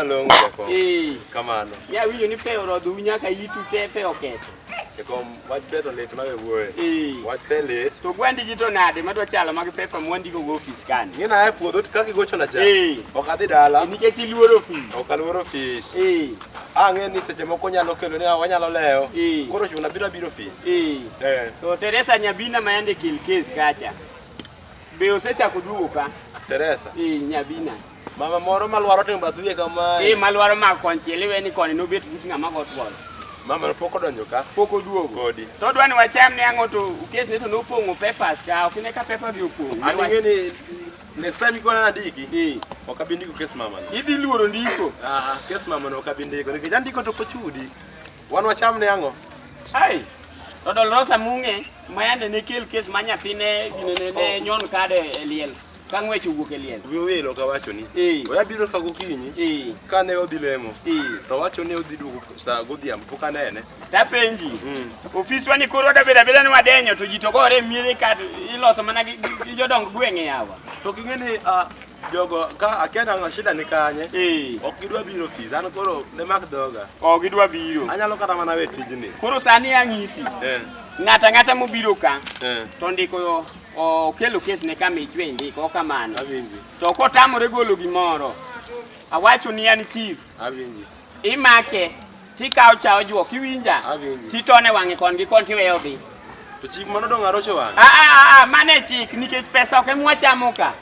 malongo jakom. Kamano. Ya winjo ni pe orodho nyaka itu te pe oketho. Jakom wach beto let ma wuoye. Wach pe let. To gwandi ji to nade madwa chalo mag pepa mwandiko go office kani. Ngina e puodho kaka igocho na cha. Ok adhi dala. Nikech iluoro office. Ok aluoro office. Ang'e ni seche moko nyalo kelo ni wanyalo lewo. Koro chuna biro office. To Teresa Nyabina ma yande kill case kacha. Be osechako duogo ka. Teresa. Nyabina. Mama moro malwaro timo badhuye kama. Malwaro ma konchiele weni koni nobet but ng'ama got gol. Mama pok odonjo ka. Pok oduogo. Godi. To dwani wacham ne ang'o to kes ne to nopong'o papers ka ok ne ka paper bi opong'o. Aning'e ni next time ikona na ndiki. Ok abi ndiko kes mama. Idhi luoro ndiko. Kes mama no ok abi ndiko. Nikech andiko to kochudi. Wan wacham ne ang'o? Hai. To Dolorosa Mung'e mayande ne kel kes ma nyathine ne nyon kade e liel. Ka ng'wech owuok e liel. Wilo ka wacho ni. Oya biro ka gokinyi. Ka ne odhi lemo. To wacho ni odhi duogo sa godhiambo pok anene. Tapenji. Ofis wani koro da ni wadenyo to ji to gore miere ka iloso mana gi jodong gweng'e yawa. To king'e ni jogo ka akena ng'a shida ni kanye. Ok gidwa biro ofis. An koro ne mak dhoga. Ok gidwa biro. Anyalo kata mana we tijni. Koro sani ang'isi. Ng'ata mobiro ka. To ndiko okelo kes ne kama ichwe ndiko kamano. To kotamore golo gimoro. Awacho ni an chief. Imake tikao chao juok iwinja. Titone wang'e kon gi kon tiweyo dhi. To chief mano dong arocho wang'e. Mane chik nikech pesa ok emwachamo ka.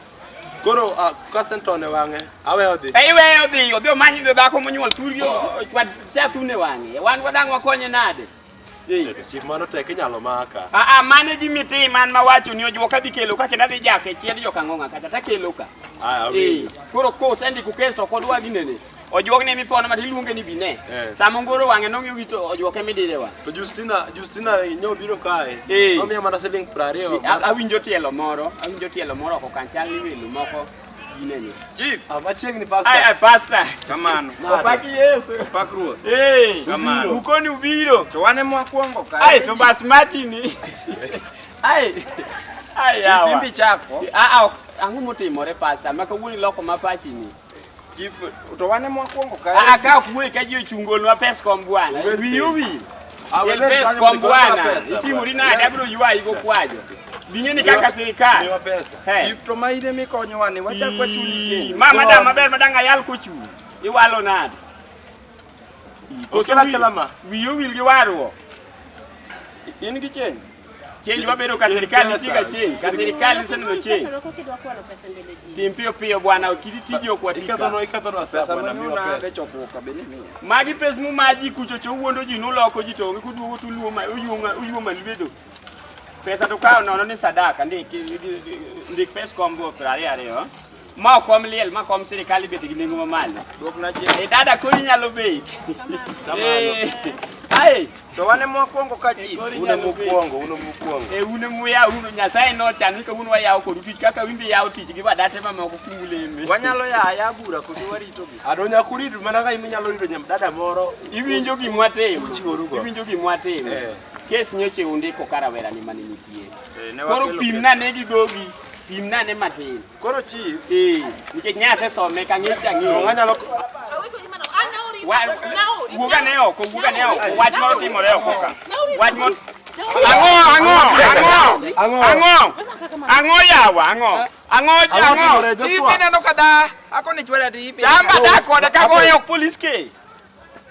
Koro kasentone wang'e aweyo dhi. Iweyo dhi odhi omanyi dhako monyuol turgi chwad sathune wang'e. Wan wadang' wakonye nade. Chief mano tek inyalo maka. Mane gimiti man mawacho ni ojuoka dhi kelo ka kenda dhi jake chied jokang'ong'a kata takelo ka. Koro kosendiko kes to kodwa ginene. Ojuok ne mipono ma tiluonge ni bine. Sama ngoro wang'e nong'iyo gi to ojuoke midirewa. To Justina nyo biro kae. Omiya mana siling 20. Awinjo tielo moro ok kanchal ni welo moko ginene. Chief, machiegni pastor. Pastor. Kamano. Opaki Yesu. Pakruoth. Kamano. Ukoni ubiro. To wane mwakwongo ka. To basmati ni. Yawa. Chimbi chako. Ang'o motimore pastor? Maka wuoni loko mapachi ni. Chief, to wane mwakwongo ka. Ka kuwe ka ji ochungolwa Pescom bwana. Wiyi. Pescom bwana. Itimori nade abiro ywayi go kwajo. Bing'eni kaka sirikal. Chief to maine mikonyo wane wachak wachuli. Madam maber madang ayal kochuli. Iwalo nade. Kela ma. Wiyo wil gi warwo. In gi chenj. Chenj wabedo ka sirikal nitiga chenj. Ka sirikal iseneno chenj. Tim piyo bwana tiji ok watika. Ikadhono Pesa manyona de chokuoka beni miya. Magi pes mu maji kuchocho wuondo ji noloko ji tonge kuduogo tuluo ma uyuo malwedo. Pesa to kao nono ni sadaka ndik Pescom go 22. Ma kom liel ma kom sirikal bet gi nengo mamalo. Dok na chenj. Dada kodi nyalo bet. To wane mwakwongo ka chief. Uno mokwongo. Uno muya uno Nyasaye no chani ka uno wayaw kod tich kaka wimbe yaw tich gi badate mamoko kungulembe. Wanyalo ya bura koso warito gi. Adonya kuridu mana ka iminyalo rido dada moro. Iwinjo gimwatimo. Kes nyoche undiko karawera ni mane nitie. Koro pimna ne gi gogi. Pimna ne matin. Koro chief. Nikech Nyase some ka ng'ich ang'e. Ng'anyalo Wuoga ne oko. Wach moro timore oko ka. Wach moro. Ang'o yawa. Chief ineno kada akoni chwera di ipe. Amba dako da ka goyo police ke.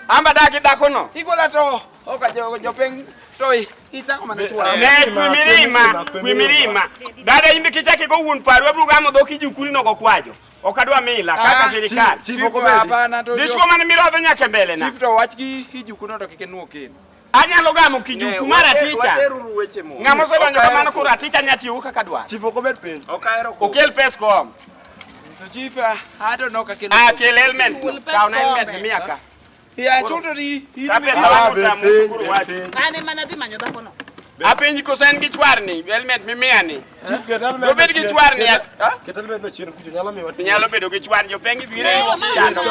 Amba daki dako no. Igola to. Oka jopeng toi. Itako mana chwera. Ne kuimirima. Dada imbe kichake go wuon paru abru gamo doki jukuri no go kwajo. Okadwa mila kaka sirikal. Chief hapana to. Dichwo man mirodho nyaka mbele na. Chief to wach gi hijuku no to kikenuo ken. Anyalo gamo kijuku mara ticha. Wateruru weche mo. Ng'amo sedonjo kamano koro aticha nyatiyo kaka dwa. Chief okobet piny. Okaero ko. Okel Pescom. To chief I don't know kakeno. Kel helmet. Kauna helmet miya ka. Ya chuto di. Ta pesa wangu tamu kuru wacho. Ane mana dhi manyo dhako no. Apenji koso en gi chwarni, helmet miya ni. Chief ketalme. Dobed gi chwarni. Ketalme no chien kujo nyalo miwa. Nyalo bedo gi chwarni jopengi bire chando.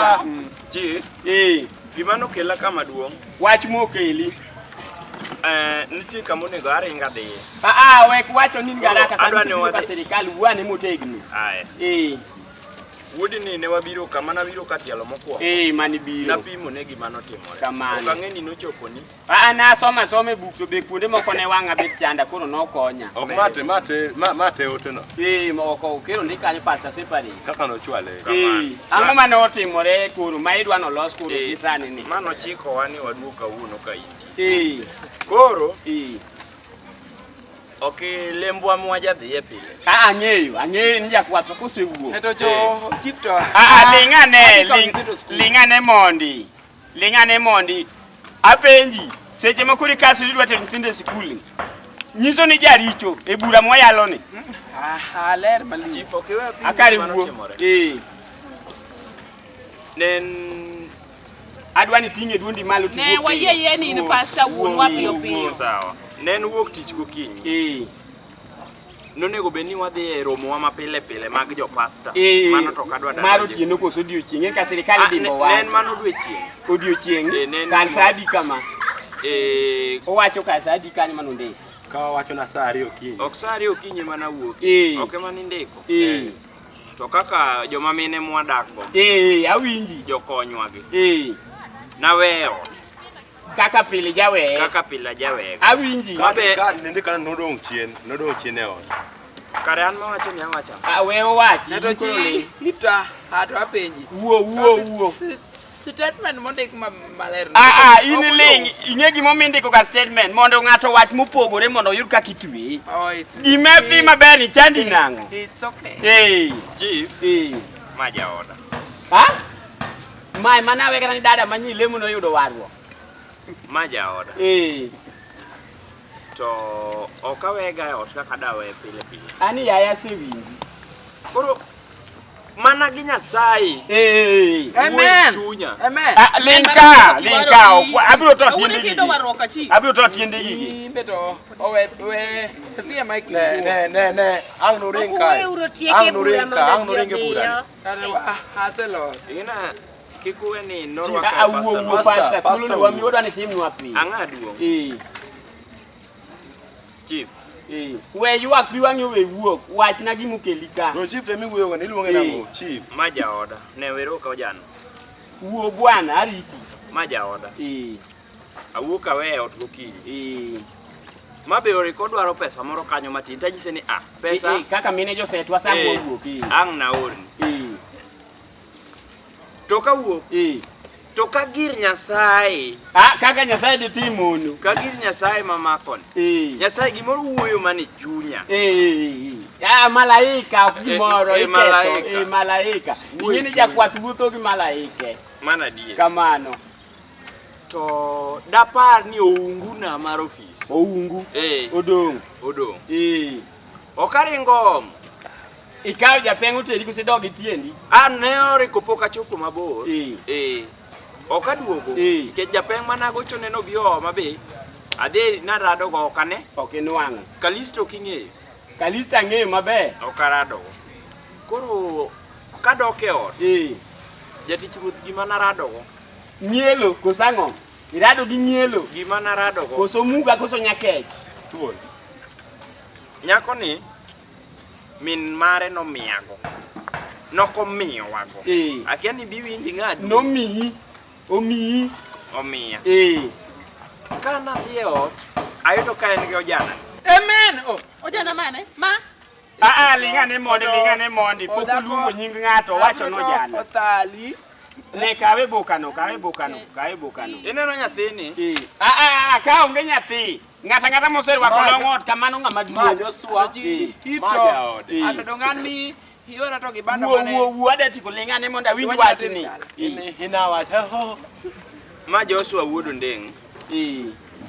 Chief. Gimano kela kama duong'. Wach mokeli. Nitie kama onego aringa dhiye. Wek wacho ni ngaraka sani ka sirikal wuane motegni. Wuodni ne wabiro kama nabiro katielo mokwongo. Mani biro. Napimo ne gima notimore. Kamano. Ok ang'eni nochoponi. Nasoma some buk to be kuonde moko ne wang'a bet chanda koro nokonya. Ok mate ote no. Moko okelo ndi kanyo pasta separate. Kaka nochwale. Ang'o mane otimore koro ma idwa nolos koro kisani ni. Mano chikowa ni waduog kawuono ka inti. Koro ok lembwa mwajadhi e pile. Ang'eyo ni jakwath kosewuok. To jo chief to. Ling'ane mondi. Apenji seche moko rikaso idwa tero nyithindo skul. Nyiso ni jaricho e bura moyalo ni. Ler mali. Chief ok we apinji. Akari wuok. Nen adwani tinge duondi malo tu. Ne wayeye ni pastor wuon wapiyo piyo. Sawa. Nen wuok tich gokinyi. Nonego beni wadhi e romo wa mapile pile mag jo pastor. Mano to kadwa daro. Maro tieno koso odiochieng' ka sirikal dimbo wa. Nen mano odiochieng'. Kan sadi kama. Owacho ka sadi kanyo manonde. Ka wacho na saa 2 okinyi. Ok saa 2 okinyi mana wuok. Ok mani ndiko. To kaka joma mine mwadakgo. Awinji. Jokonywagi. Naweyo. Kaka pile jawe. Awinji. Ka nende kana nodong' chien e ot. Kare an mawacho ni awacha. We owachi. To chi lifta hato apenji. Wuo. Statement mondik maler. In ling ing'e gima mindiko ka statement mondo ng'ato wach mopogore mondo oyud kaka itwe. Gima dhi maber ni chandi nang'o. It's okay. Chief. Maja oda. Mai mana wekana ni dada manyi lemo no yudo warwo. Maja oda. To okawega ot kaka dawe pile. Ani yaya sewinji. Koro mana gi Nyasaye. Amen. Linka. Abiro to tiende. Uni kido waroka chi. Abiro to tiende gigi. Beto owe sie Mike. Ne. Ang no ringe bura. Haselo. Ina kikuwe ni norwa ka pastor. Kulo ni wami oda ni timu wapi. Ang'aduo. Chief. We yuak piwangi we wuok. Wach na gimu kelika. No chief temi wuoyo ngani iluonge nango chief. Maja oda. Ne wero ka ojano. Wuo bwana ariti. Maja oda. Awuok awe ot gokinyi. Mabe oriko dwaro pesa moro kanyo matin. Tajise ni pesa. Kaka mine josetwa sambo wuok. Ang' naorni. To ka wuok. To ka gir Nyasaye. Kaka Nyasaye ditimonu. Ka gir Nyasaye mamakon. Nyasaye gimoro wuoyo mani chunya. Malaika gimoro iketo. Malaika. Ing'eni jakwath wuotho gi malaike. Mana die. Kamano. To dapar ni oungu na mar ofis. Oungu. Odong. Okaringo. Ikaw japengo tedi kusedogi tiendi. Ne oriko pok achopo mabor. Okaduogo. Ke japeng managocho neno bio mabe. Ade narado go kane. Ok nwang'o. Kalisto king'eyo. Kalisto ang'eyo maber. Okarado. Koro kadoke ot. Jatich ruoth gima narado go. Nyielo kosang'o. Irado gi nyielo. Gima narado go. Koso muga koso nyakech. Tuol. Nyako ni min mare no miyago. Nokomiyo wago. Akia ni biwinji ng'adi. Nomiyi. Omiya. Kana dhiyo ayudo ka en gi ojana. Amen. Ojana mane? Ma? Ling'ane mondi. Pok oluongo nying ng'ato wacho nojana. Otali. Ne kawe bokano. Ineno nyathini? Ka onge nyathi. Ng'ata moserwako long ot kamano ng'ama duong'. Maja ode. Adongani hiora to gi banda mane. Wuo adati ko ling'ane mondo awinj wachni. Ina wacha ho. Ma Joshua wuodo ndeng'.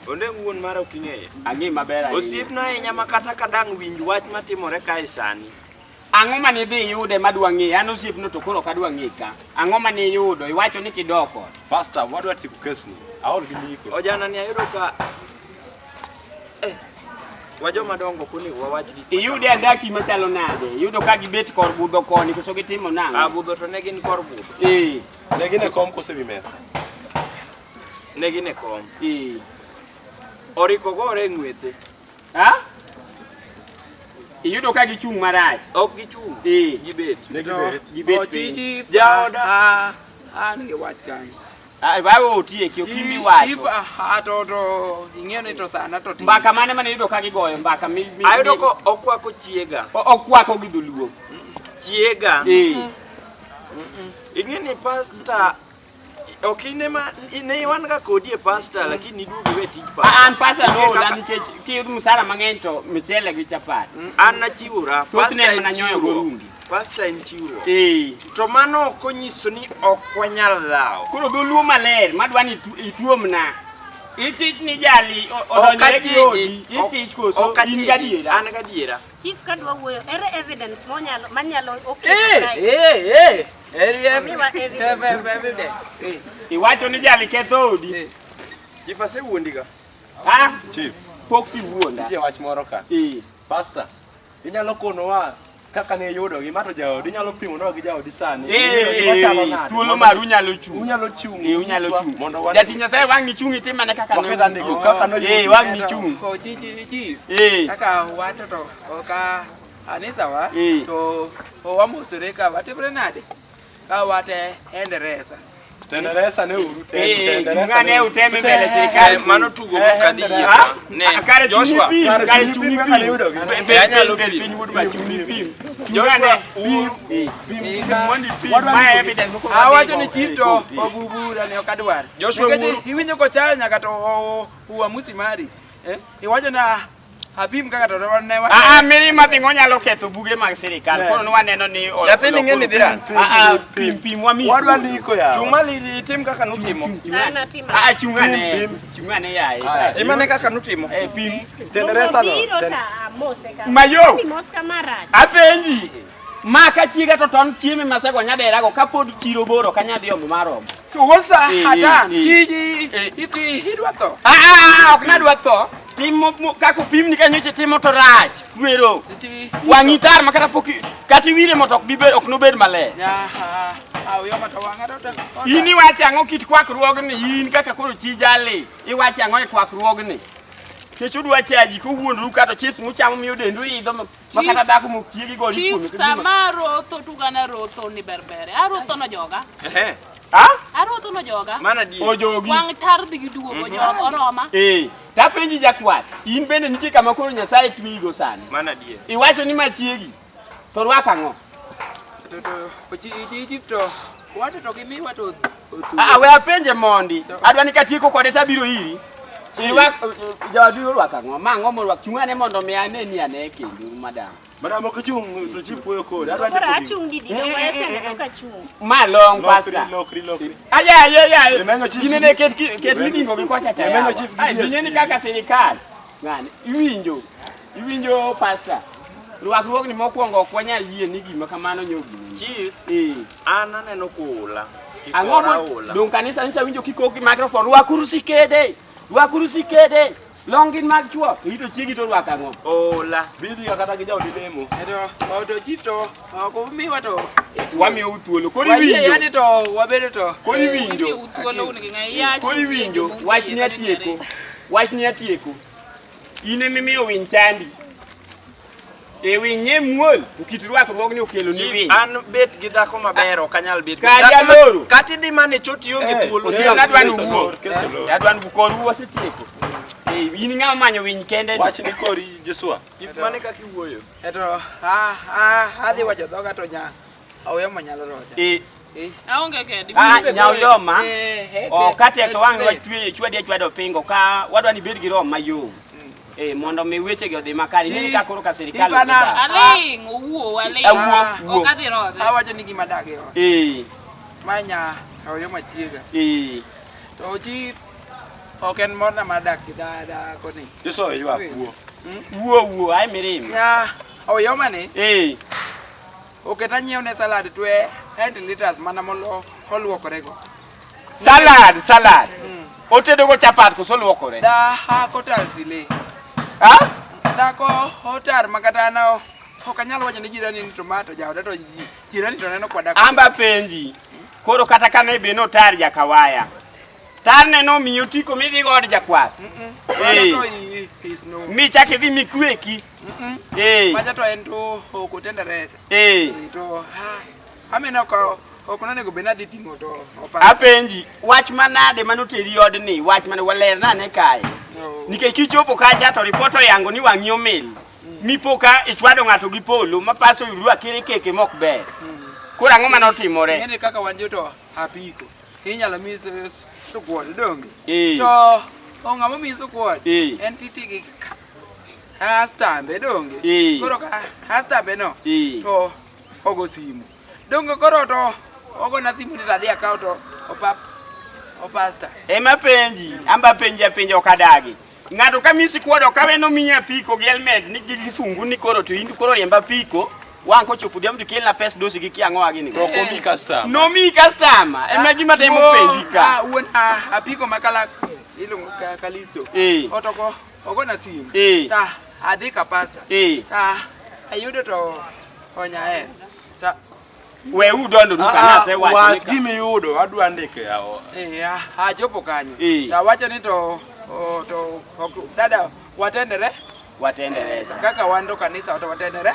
Ondeng' wuon mara oking'eyo. Ang'e maber ahinya. Osiepna ahinya makata kadang' winj wach matimore kae sani. Ang'o mane dhi yude madwa ng'e? An osiepno to koro kadwa ng'e ka. Ang'o mane yudo? Iwacho ni kidoko. Pastor, wadwa tieko kesni. Aol gi ndiko. Ojana ni ayudo ka wajo madongo kuni wawach gi. Iyude andaki machalo nade? Yudo ka gibet kor budho koni koso gitimo nang'o? Budho to ne gin kor budho. Ne gin e kom kose wi mesa. Ne gin e kom. Oriko gore ng'wethe. Iyudo ka gichung' marach. Ok gichung'. Gibet. Gibet. Jaoda. Ni wach kanyo. Bawo otie kio kimi wacho. Chief to ing'eyo ni to sana to ti. Mbaka mane iyudo ka gigoyo mbaka mi. Ayudo ko okwako chiega. Okwako gi dholuo. Chiega. Ing'e ni pastor okine ma ne wan ga kodi e pastor lakini duogo we tij pastor. An pastor no la nikech ki musara mang'eny to michele gi chapat. An nachiwora pastor en nyoyo gorungi. Pastor en chiwro. To mano konyiso ni ok wanyal dhaw. Koro dholuo maler madwani ituomna. Ichich ni jali odonjore gi odi. Ichich koso in gadiera. An gadiera. Chief kadwa wuoyo ere evidence manyalo evidence. Iwacho ni jali ketho odi. Chief asewuondiga. Chief. Pok iwuonda. Nitie wach moro ka. Pastor. Inyalo konowa kaka ne yudo gi mato jaodi inyalo pimo no gi jaodi sani. Thuolo maru nyalo chung. Unyalo chung. Unyalo chung. Mondo wan. Jati Nyasaye wang ni chung itimane kaka no. Kaka no. Wang ni chung. Ko chief. Kaka wato to ka anisa wa to wamosore ka watimre nade. Ka wate endereza. Tendereza ne uru. Ngane uteme mbele serikali. Mano tugo kadhi. Ne. Joshua. Kare chungi pi. Anyalo pi. Joshua. My evidence. Awacho ni chief to obubura ne okadwar. Joshua iwinjo ko chayo nyaka to uamuzi mari. Iwacho na Habim kaka to ne wa. Miri mati ngonyalo ketho buge mag serikal. Kono waneno ni Nyathi ming'eni dhiran. Pim wami. Wadwa ndiko ya. Chumali tim kaka nutimo. Chungane yae. Timane kaka nutimo. Pim. Tendereza no. Mayo. Apenji. Maka chiga to ton chieme masego nyadera go kapod chiro boro kanyadhi ombo maromo. So wolsa hatan tiji iti hidwa to. Ok nadwa to. Timo kako pim ni kanyo timo to rach. Kwero. Wangitar makata poki kati wire motok bibe ok no bed male. Yo mata wanga to. Ini wacha ngo kit kwakruogni in kaka koro chi jale. Iwacha ngo kwakruogni. Kechu dwa chaji ko wuonru ka to chief muchamo miyo dendu idho makata dako mukiegi go Chief Samaro to tugana rotho ni berbere. Arotho no joga. Arotho no joga. Mana di. Ojogi. Wang tar digi duogo joga oroma. Tapenji jakwat. In bende nitie kama koro Nyasaye twigo sani. Mana die. Iwacho ni machiegi. To rwaka ngo. To chief to wato to gimiwa to. We apenje mondi. Adwa ni katieko kode tabiro iri. Chirwa jawadu rwaka ngo mango mo rwak chungane mondo me aneni ane kendo madam. Madam ok chung to chief weyo kode. Adwa ndiko. Ora chung didi no wese ka chung. Ma long pastor. Lokri. Aya. Inene ket lidingo gi kwacha cha. Menyo chief Ai dineni kaka serikal. Ngani iwinjo pastor. Rwakruok ni mokwongo ok wanyal yie ni gima kamano nyogi. Chief. An aneno kula. Ang'o dong kanisa ncha winjo kikoki microphone rwakuru sikede longin mag chuo ito chiegi to rwaka ngo ola bidi kata gi jaodi lemo to chief to ko miwa to wamiyo uthuolo kodi winjo yani to wabedo to kodi winjo uthuolo ungi ngai ya kodi winjo wach ni atieko ine mimiyo winy chandi winye muol ukit rwakruok ni okelo ni winy an bet gi dhako maber ok anyal bet kaya loro kati dhi mane choti yonge thuolo adwan bukor wasetieko in ng'ama manyo winy kende wach ni kori Joshua chief mane kaka iwuoyo eto adhi wacho dhoga to nya aweyo manyalo rocha aonge kedi nyaoyoma kate to wang' watweyo chwado pingo ka wadwa ni bed gi rom mayom mondo mi weche gi odhi makari nini ka koro ka serikal aling owuo ok adhi rodhe awacho ni gima dagi manya aweyo machiega to chief ok en morna madak gi dada koni Joshua ywa wuo ai mirima ya aweyo mane oketa nyiew ne salad twe 1 liters mana moluokore go salad otedo go chapat ko soluokore kotal sile dako hotar makata na okanyal wacho ni jirani ni tomato jaoda to jirani to neno kwa dako amba penji koro kata kane be no tar jakawaya tar neno miyo tiko midhi god jakwath is no. Mi chake dhi mikweki. Macha to en to okotenderesa. To ameno ko okononego benadi tingo to opa. Apenji, wach manade manoteri odni, wach mane waler nane kae. Nikech kichopo kacha to ripoto yango ni wang'i omil. Mipoka ichwado ng'ato gi polo ma pasto yuru akire keke mok ber. Koro ang'o manotimore? Ng'eni kaka wanjo to apiko. Inyalo miso sukwod donge. To ng'ama miso kwod en titi gi hastambe donge. Koro ka hastambe no to ogo simu. Donge koro to ogo na simu ni tadhi akaw to opasta. Ema penji, amba penja okadagi. Ng'ato ka misi kwod okawe no minya piko gi helmet ni gifungu ni koro to indu koro riemba piko. Wang ko chopo diam to kelna pes dosi gi kiang'o agini. To ko mi customer. No mi customer. Ema gima temo penji ka. Wuon apiko makala ilungo ka listo. Otoko ogo na simu. Ta adhi ka pasta. Ta ayudo to onya ta we udondo duka nase wach gimi yudo adwa ndike yao. Chopo kanyo. Ta wacho ni to dada watendere. Kaka wando kanisa watendere.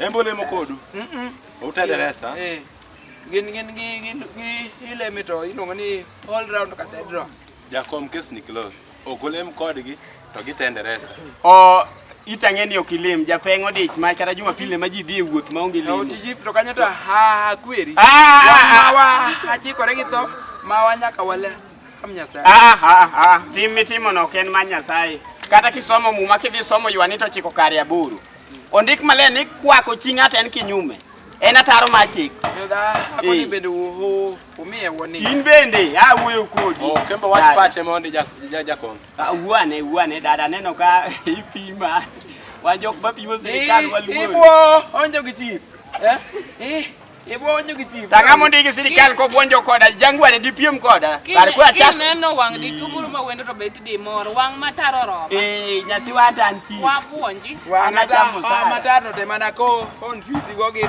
Embole mokodu. Utenderesa. Gin ile mito iluongo ni all round cathedral. Jakom kes ni close. Okolem kodgi to gitenderesa. Itang'eni okilim japengo dich ma kata Jumapil ma ji dhi e wuoth ma onge limo. Tiji to kanyo to kweri. Mawa achikore gi to mawa nyaka wale am Nyasaye. Timo no ken ma Nyasaye. Kata kisomo muma kidhi somo ywani to chiko kare aboro. Ondik male ni kwako ching'ata en kinyume. En ataro ma chik. Akoni bende umiye woni. In bende wuoyo kodi. Kembe wach pache mondi jakom. Uane dada neno ka ipima. Wajok bapimo sirikal waluor. Ibo onjo gi chief. Ibo onjo gi chief. Tanga mondi gi sirikal ko bwonjo koda jangware dipiem koda. Kar kwa chak. Neno wang di tumuru ma wendo to bet di mor wang mataro roma. Nyathi wata anti. Wa puonji. Mataro te mana ko on fisi go gin.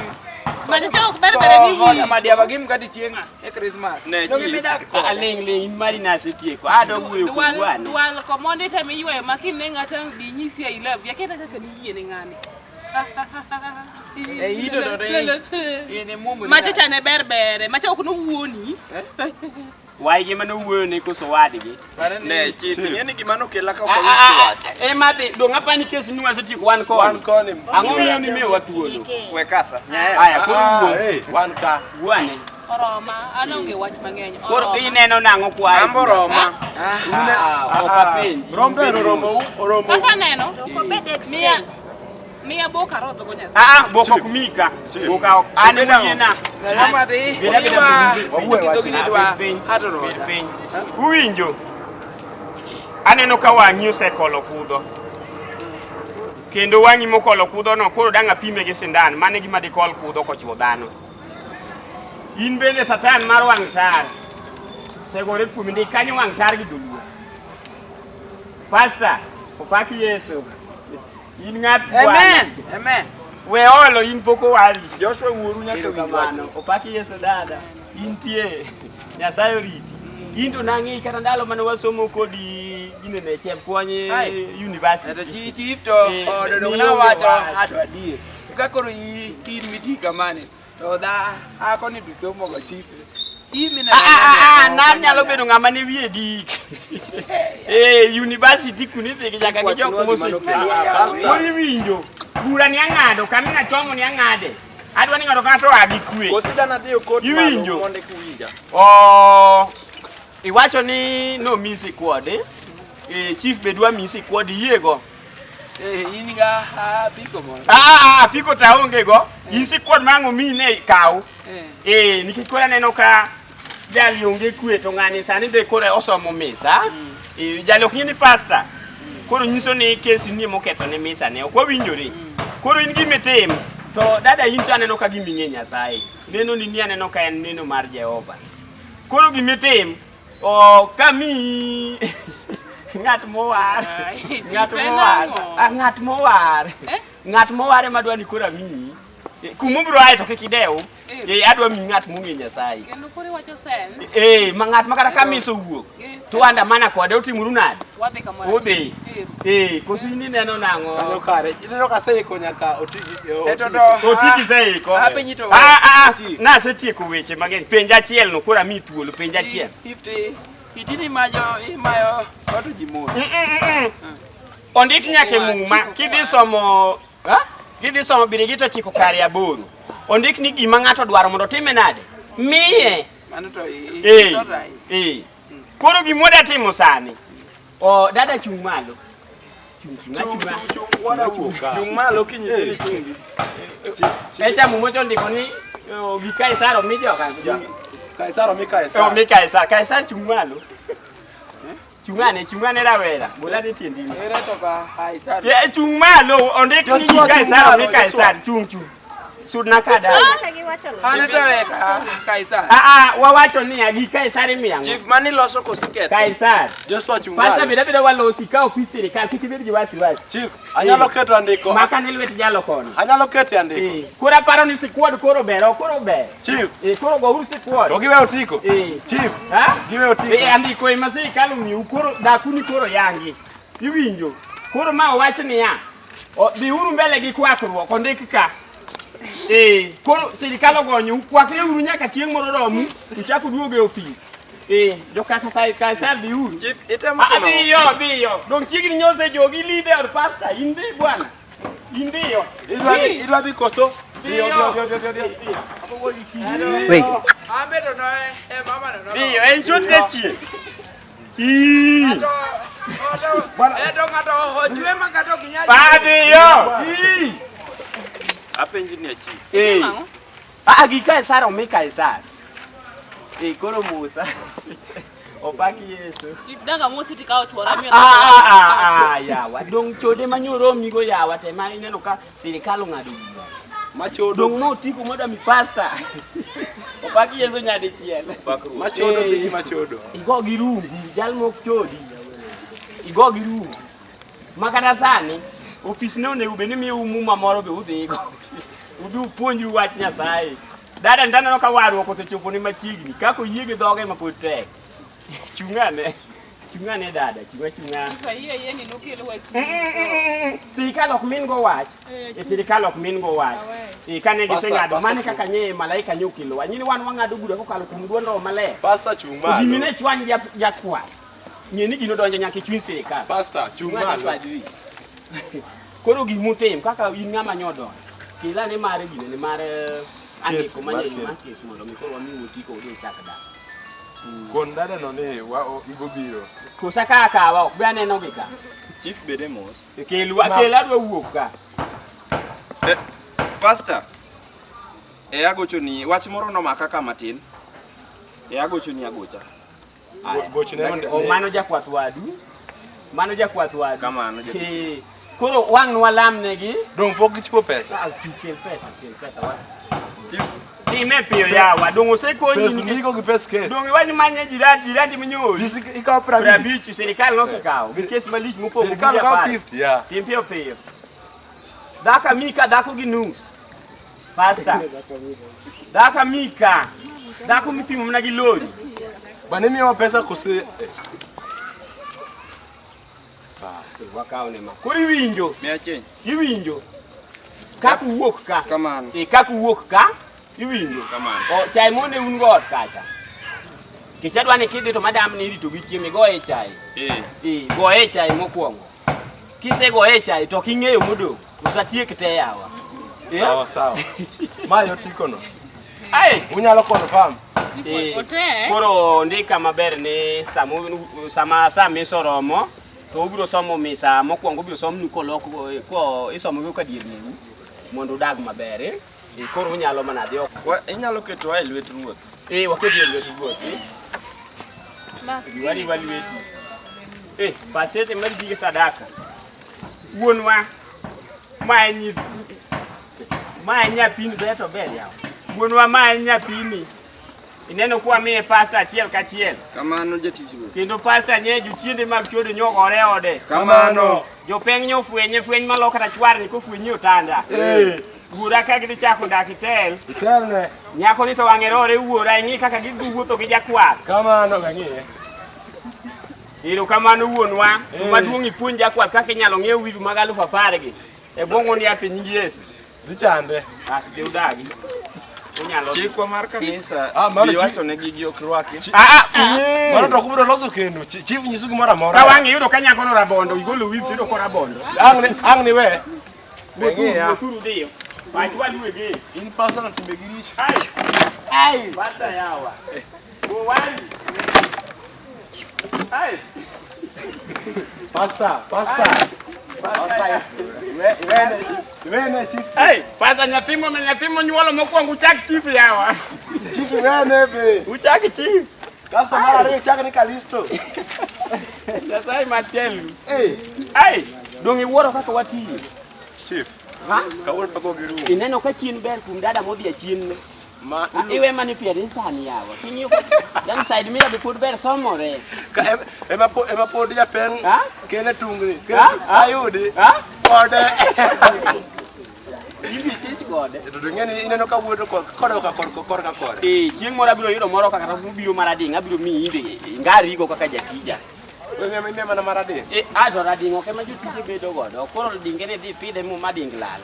Macho berbere ni wi. Madia bagim kati chienga e Christmas. Ne chief. Aling in mari na setie ko. Ado wuyo ko wane. Dual ko mondi te mi ywe makine ngata di nyisi I love. Yaketa kaka ni yie ne ngani. Macho chane berbere, macho okuno wuoni. Wai gima no wuoni koso wadgi. Ne chief, ng'eni gima no kela ka okolo wacho. Ema dhi, do ng'apani kesi nuwa setiek wan koni. Ang'o miyo ni miyo watuolo? We kasa, nyae. Aya, koro wuon. Wan ka. Wuane. Roma, anonge wach mang'eny. Koro ineno nang'o kwayo? Ambo Roma. Okapenji. Romo. Kaka neno? Mia boka rodho go nyathi. Boka kumika. Boka ane mwiena. Uwinjo. Aneno ka wang'i osekolo kudho. Kendo wang'i mokolo kudho no koro dang' apime gi sindan. Mane gima dikol kudho kochwo dhano. In bende satan mar wang' tar. Segore kuomi ndi kanyo wang' tar gi dholuo. Pastor, opaki Yesu. In ng'at Amen. We olo in poko wali. Joshua wuoru nyaka kamano. Opaki Yesu dada. Intie. Nyasaye oriti. Into nang'i kata ndalo mane wasomo kodi ginene chempuonye university. Chief to ododo na wacho adwa dir. Ka koro in miti kamane. To da akoni tusomo go chief. Nan nyalo bedo ng'ama ne wiye dik. University kunidhi chaka gi jok moseti. Koni winjo. Bura ni ang'ado, kamina chomo ni ang'ade. Adwa ni ng'ato kato agi kwe. Kosidana dhiyo kod iwinjo. Monde kuwinja. Iwacho ni no misi kwode. Chief bedwa misi kwode yiego. In ga apiko mo. Apiko ta onge go. Isi kwod mang'o mine kaw. Nikech kora neno ka jali onge kwe to ng'ani sani be kora osomo misa. Jali ok ni pastor. Koro nyiso ni kesi ni moketho ne misa ne ok owinjore. Koro in gimetem to dada in to aneno ka giming'e Nyasaye. Neno ni aneno ka en neno mar Jehova. Koro gimetem kami ng'at mowar. Ng'at mowar ema dwani kora mi. Kumubro ae to kikideo. Adwa mi ng'at mong'e Nyasaye. Kendo kore wacho sense. Ma ng'at makata kamiso wuok. To anda mana kode otimuru nade? Wadhi kamoro. Udhi. Koso ini neno nang'o? Kanyo kare. Ineno ka seiko nyaka otigi. Otigi seiko. Apenyito. Nasetieko weche mang'eny. Penj achiel no kora mi thuolo penj achiel. 50 itini imayo oto jimon. Ondik nyake muma kidhi somo Birigito chiko kare 8. Ondik ni gima ng'ato dwaro mondo time nade? Miye. Mano to Koro gimoda timo sani. Dada chung malo. Chung malo kinyise ni chungi. Echa mumocho ndiko ni Kaisaro mijoka. Kaisaro mi Kaisar. Kaisar chung malo. Chungane rawera. Bola ni tiendi. era to ka Kaisar. Chung malo ondik ni Kaisaro mi Kaisar chung. Sudna kada. Ana to Kaisar. Wawacho ni agi Kaisar miyango. Chief mani loso kosikete. Kaisar. Joshua Chungalo. Pasta beda walosi ka ofisi serikal kikibedi gi wasi. Chief, anyalo keto andiko. Maka ne lwet jalo kono. Anyalo keto andiko. Kora paro ni squad koro ber. Chief. Koro go uru squad. To giwe otiko. Chief. Giwe otiko. Andiko e masi kalo mi koro dakuni koro yangi. Iwinjo. Koro ma owacho ni ya. Dhi uru mbele gi kwakruok ondik ka. Koro serikal ogonyo kwakre uru nyaka chieng' moro romu uchako duoge ofis. Jo kaka sai Kaisar di uru. Chief itemo timo. Biyo. Dong chigni nyose jogi leader pasta indi bwana. Indiyo. Idwa dhi kosto. Biyo. Wait. Amedo no mama no. Biyo en chot de chie. Ngato hojwe magato kinyaji. Biyo. Apenji ni chief. Gi Kaisar omi Kaisar. Koro Musa. Opaki Yesu. Chief danga mosi tikao tuora mi. Yawa. Dong chode manyoro migo yawa te ma ineno ka sirikal ng'ado gino. Machodo. Dong motiko moda mi pasta. Opaki Yesu nyadi chiel. Machodo gi machodo. Igo gi rungu, jal mok chodi. Igo gi rungu. Makata sani ofis ne onego bed ni miyo umuma moro be udhigo. Udu puonjru wach Nyasaye. Dada ndana ka warruok osechopo ni machiegni. Kako yie gi dhoge mapod tek. Chungane dada, chunga. Yie ni nokelo wach. Sirikal ok min go wach. Sirikal ok min go wach. Kane giseng'ado mane kaka nye malaika nyokelo. Wanyini wan wang'ado bura kokalo kuom duond Roho Maler. Pastor Chungalo. Gimine chwany jakwa. Ng'eni gino donjo nyaka e chuny sirikal. Pastor Chungalo. Koro gimutim kaka in ng'ama nyodon. Kila ne mare gine ne mare andiko manyei maskes mondo mi koro wami utiko odo chakda. Kon dada no ne igo biro. Kosa kaka wa ok be aneno gi ka. Chief bede mos. Kela dwa wuok ka. Pastor. Agocho ni wach moro no makaka matin. Agocho ni agocha. Mano jakwath wadu. Kamano Koro wang' walam negi. Dong pok gichiwo pesa. Kel pesa wa. Time piyo yawa. Dong osekonyi ni. Pesa gi pesa kes. Dong wany manye jirani minyori. Ikaw 50. Serikal nosekawo. Gi kes malich mopogo. Serikal kawo 50 ya. Tim piyo. Daka mika dako gi nus. Pastor. Daka mika. Dako mipimo mna gi lori. Bane miyo pesa kose. Wakaone ma. Kuri winjo. Mia change. Iwinjo. Kaku wuok ka. Kamano. Kaku wuok ka. Iwinjo. Kamano. Chai mone un god kacha. Kichadwa ni kidhi to madam ni rito gi chiemo goe chai. Goe chai mokwongo. Kise goe chai to king'eyo modong. Usatiek te yawa. Sawa. Mayo tiko no. Unyalo confirm. Koro ndika maber ni sama misoromo. To ubiro somo misa mokwongo biro somo nukoloko ko isomo go kadier niu mondo dag maber koro unyalo mana dhi ok inyalo keto ai lwet ruoth waketo e lwet ruoth wari lweti pastete mar dige sadaka wuonwa ma nyathini beto ber yawo wuonwa ma nyathini ineno kwa miye pasta achiel kachiel. Kamano jatich ruoth. Kendo pasta nye jochiende mag chodo nyogore ode. Kamano. Jopeng nyofwenye fweny malo kata chwar ni kofwenye otanda. Wuora ka gidhi chako dak Itel. Itel ne. Nyako ni to wang'e rore wuora ing'i kaka giwuotho gi jakwath. Kamano gang'iye. Erokamano wuonwa. Maduong' ipuonj jakwath kaka inyalo ng'iew wiru mag 10,000 gi. E bwong'oni yath e nying Yesu. Dhi chande. As dhi udagi. Chikwa mar kanisa iwacho ne gigi ok rwaki. Mano to kubro loso kendo. Chief nyisu gimoro amora. Ka wang'e yudo ka nyako no rabondo igolo wiru tiyudo ko rabondo. Ang' ni we. Ng'iya. Turu diyo. Wach wadwe ge. In personal timbe gi rich. Ai. Basta yawa. Wali. Ai. Pasta. Wene chief. Ai, pasta nyathimo nyuolo mokwongo uchak chief yawa. Chief wene be. Uchak chief. Kaso mar ariyo chak ni Kalisto. Nyasaye matelu. Ai, dong iwuoro kaka watiyo. Chief. Ha? Kawuono pako gi rum. Ineno ka chien ber kum dada modhi a chien ne. Ma iwe mani piede sani yawa. Kinyo dan side mira be put ber somore. Ka ema pod japeng kene tungni. Ayudi. Kode. Ibi tich gode. To ng'eni ineno ka wuoto kodo ka kode. Chieng' moro abiro yudo moro kaka biro marading abiro mi inde ngarigo kaka jatija. Mimi mana marading. To rading ok ema jotije bedo godo. Koro dingene dhi pidhe mu mading lal.